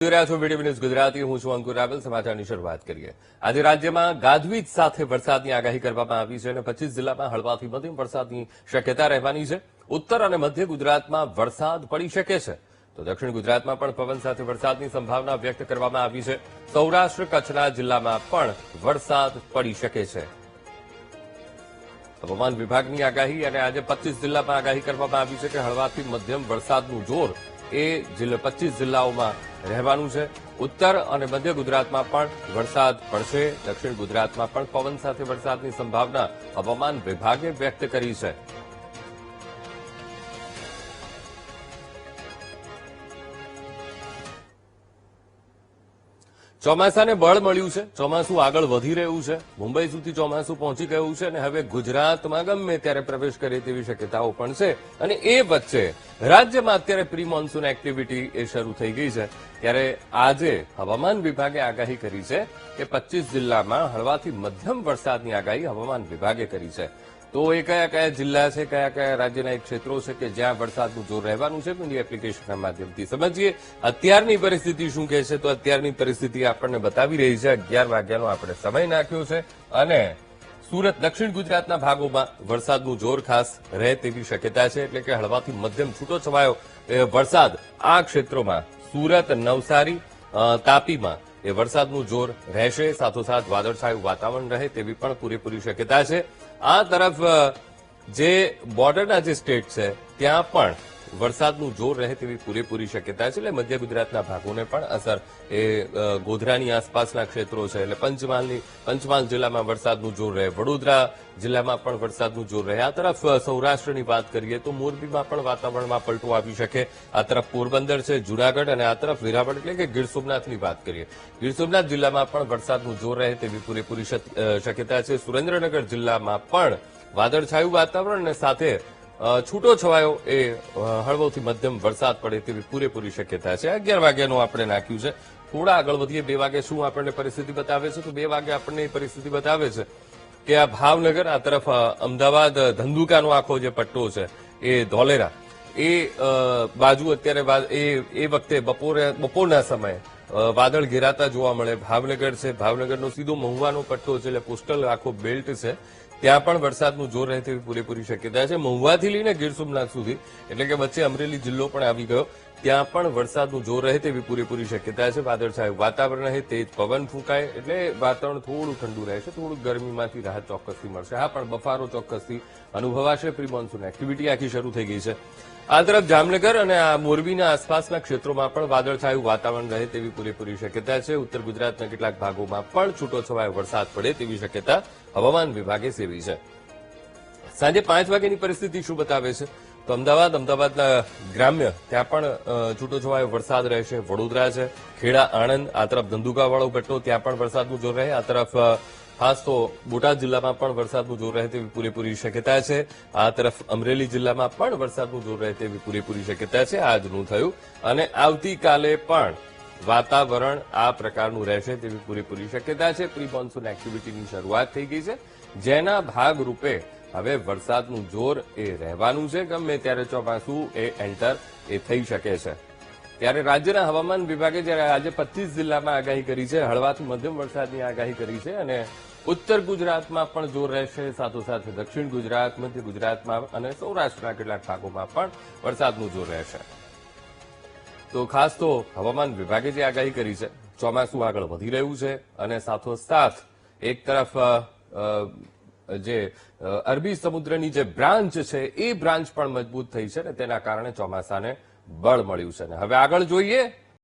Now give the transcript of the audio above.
રહ્યા છો video news Gujarati હું છું અંકુર રાવલ સમાચારની શરૂઆત કરીએ આજે રાજ્યમાં ગાજવીજ સાથે વરસાદની આગાહી કરવામાં આવી છે અને 25 જિલ્લામાં હળવાથી મધ્યમ વરસાદની શક્યતા રહેવાની છે ઉત્તર અને મધ્ય ગુજરાતમાં વરસાદ પડી શકે છે તો દક્ષિણ ગુજરાતમાં પણ પવન સાથે વરસાદની સંભાવના વ્યક્ત કરવામાં આવી છે સૌરાષ્ટ્ર કચ્છના જિલ્લામાં પણ વરસાદ પડી શકે છે હવામાન વિભાગની આગાહી અને આજે 25 જિલ્લામાં આગાહી કરવામાં આવી છે કે હળવાથી મધ્યમ વરસાદનું જોર એ 25 જિલ્લાઓમાં રહેવાનું છે ઉત્તર અને મધ્ય ગુજરાતમાં પણ વરસાદ પડશે દક્ષિણ ગુજરાતમાં પણ પવન સાથે વરસાદની સંભાવના હવામાન વિભાગે વ્યક્ત કરી છે ચોમાસાને બળ મળ્યું છે ચોમાસું આગળ વધી રહ્યું છે મુંબઈ સુધી ચોમાસું પહોંચી ગયું છે અને હવે ગુજરાતમાં ગમે ત્યારે પ્રવેશ કરે તેવી શક્યતાઓ પણ છે અને એ વચ્ચે રાજ્યમાં અત્યારે પ્રી મોન્સૂન એક્ટિવિટી એ શરૂ થઈ ગઈ છે ત્યારે આજે હવામાન વિભાગે આગાહી કરી છે કે 25 જિલ્લામાં હળવાથી મધ્યમ વરસાદની આગાહી હવામાન વિભાગે કરી છે તો એ કયા કયા જિલ્લા છે કયા કયા રાજ્યના એક ક્ષેત્રો છે કે જ્યાં વરસાદનું જોર રહેવાનું છે તેની એપ્લિકેશનના માધ્યમથી સમજીએ અત્યારની પરિસ્થિતિ શું કહે છે તો અત્યારની પરિસ્થિતિ આપણને બતાવી રહી છે 11 વાગ્યાનો આપણે સમય નાખ્યો છે અને સુરત દક્ષિણ ગુજરાતના ભાગોમાં વરસાદનું જોર ખાસ રહે તેવી શક્યતા છે એટલે કે હળવાથી મધ્યમ છૂટોછવાયો વરસાદ આ ક્ષેત્રોમાં સુરત નવસારી તાપીમાં એ વરસાદનું જોર રહેશે સાથોસાથ વાદળછાયું વાતાવરણ રહે તેવી પણ પૂરેપૂરી શક્યતા છે આ તરફ જે બોર્ડરના જે સ્ટેટ છે ત્યાં પણ વરસાદનું જોર રહે તેવી પૂરેપૂરી શક્યતા છે એટલે મધ્ય ગુજરાતના ભાગોને પણ અસર એ ગોધરાની આસપાસના ક્ષેત્રો છે એટલે પંચમહાલ જિલ્લામાં વરસાદનું જોર રહે વડોદરા જિલ્લામાં પણ વરસાદનું જોર રહે આ તરફ સૌરાષ્ટ્રની વાત કરીએ તો મોરબીમાં પણ વાતાવરણમાં પલટો આવી શકે આ તરફ પોરબંદર છે જૂનાગઢ અને આ તરફ વેરાવળ એટલે કે ગીર સોમનાથની વાત કરીએ ગીર સોમનાથ જિલ્લામાં પણ વરસાદનું જોર રહે તેવી પૂરેપૂરી શક્યતા છે સુરેન્દ્રનગર જિલ્લામાં પણ વાદળછાયું વાતાવરણ અને સાથે છૂટો છવાયો એ હળવોથી મધ્યમ વરસાદ પડે તેવી પૂરેપૂરી શક્યતા છે 11 વાગ્યાનું આપણે નાખ્યું છે થોડા આગળ વધીએ 2 વાગે શું આપણને પરિસ્થિતિ બતાવે છે તો 2 વાગે આપણને એ પરિસ્થિતિ બતાવે છે કે આ ભાવનગર આ તરફ અમદાવાદ ધંધુકાનો આખો જે પટ્ટો છે એ ધોલેરા એ બાજુ અત્યારે એ વખતે બપોરના સમયે વાદળ ઘેરાતા જોવા મળે ભાવનગર છે ભાવનગરનો સીધો મહુવાનો પટ્ટો છે એટલે પોસ્ટલ આખો બેલ્ટ છે ત્યાં પણ વરસાદનું જોર રહે તેવી પૂરેપૂરી શક્યતા છે મહુવાથી લઈને ગીર સોમનાથ સુધી એટલે કે વચ્ચે અમરેલી જિલ્લો પણ આવી ગયો ત્યાં પણ વરસાદનું જોર રહે તેવી પૂરેપૂરી શક્યતા છે વાદળછાયું વાતાવરણ રહે તેજ પવન ફૂંકાય એટલે વાતાવરણ થોડું ઠંડુ રહેશે થોડું ગરમીમાંથી રાહત ચોક્કસથી મળશે હા પણ બફારો ચોક્કસથી અનુભવાશે પ્રી મોન્સૂન એક્ટિવિટી આખી શરૂ થઈ ગઈ છે આ તરફ જામનગર અને આ મોરબીના આસપાસના ક્ષેત્રોમાં પણ વાદળછાયું વાતાવરણ રહે તેવી પૂરેપૂરી શક્યતા છે ઉત્તર ગુજરાતના કેટલાક ભાગોમાં પણ છૂટોછવાયો વરસાદ પડે તેવી શક્યતા હવામાન વિભાગે સેવી છે સાંજે 5 વાગ્યાની પરિસ્થિતિ શું બતાવે છે તો અમદાવાદના ગ્રામ્ય ત્યાં પણ છૂટોછવાયો વરસાદ રહેશે વડોદરા છે ખેડા આણંદ આ તરફ ધંધુકાવાળો પટ્ટો ત્યાં પણ વરસાદનું જોર રહે આ તરફ ખાસ તો બોટાદ જિલ્લામાં પણ વરસાદનું જોર રહે તેવી પૂરેપૂરી શક્યતા છે આ તરફ અમરેલી જિલ્લામાં પણ વરસાદનું જોર રહે તેવી પૂરેપૂરી શક્યતા છે આજનું થયું અને આવતીકાલે પણ વાતાવરણ આ પ્રકારનું રહેશે તેવી પૂરેપૂરી શક્યતા છે પ્રી મોન્સૂન એક્ટિવિટીની શરૂઆત થઈ ગઈ છે જેના ભાગરૂપે હવે વરસાદનું જોર એ રહેવાનું છે ગમે ત્યારે ચોમાસું એ એન્ટર એ થઈ શકે છે ત્યારે રાજ્યના હવામાન વિભાગે જ્યારે આજે 25 જિલ્લામાં આગાહી કરી છે હળવાથી મધ્યમ વરસાદની આગાહી કરી છે અને ઉત્તર ગુજરાતમાં પણ જોર રહેશે સાથોસાથ દક્ષિણ ગુજરાત મધ્ય ગુજરાતમાં અને સૌરાષ્ટ્રના કેટલાક ભાગોમાં પણ વરસાદનું જોર રહેશે તો ખાસ તો હવામાન વિભાગે જે આગાહી કરી છે ચોમાસું આગળ વધી રહ્યું છે અને સાથોસાથ એક તરફ જે અરબી સમુદ્રની જે બ્રાન્ચ છે એ બ્રાન્ચ પણ મજબૂત થઈ છે અને તેના કારણે ચોમાસાને બળ મળ્યું છે હવે આગળ જોઈએ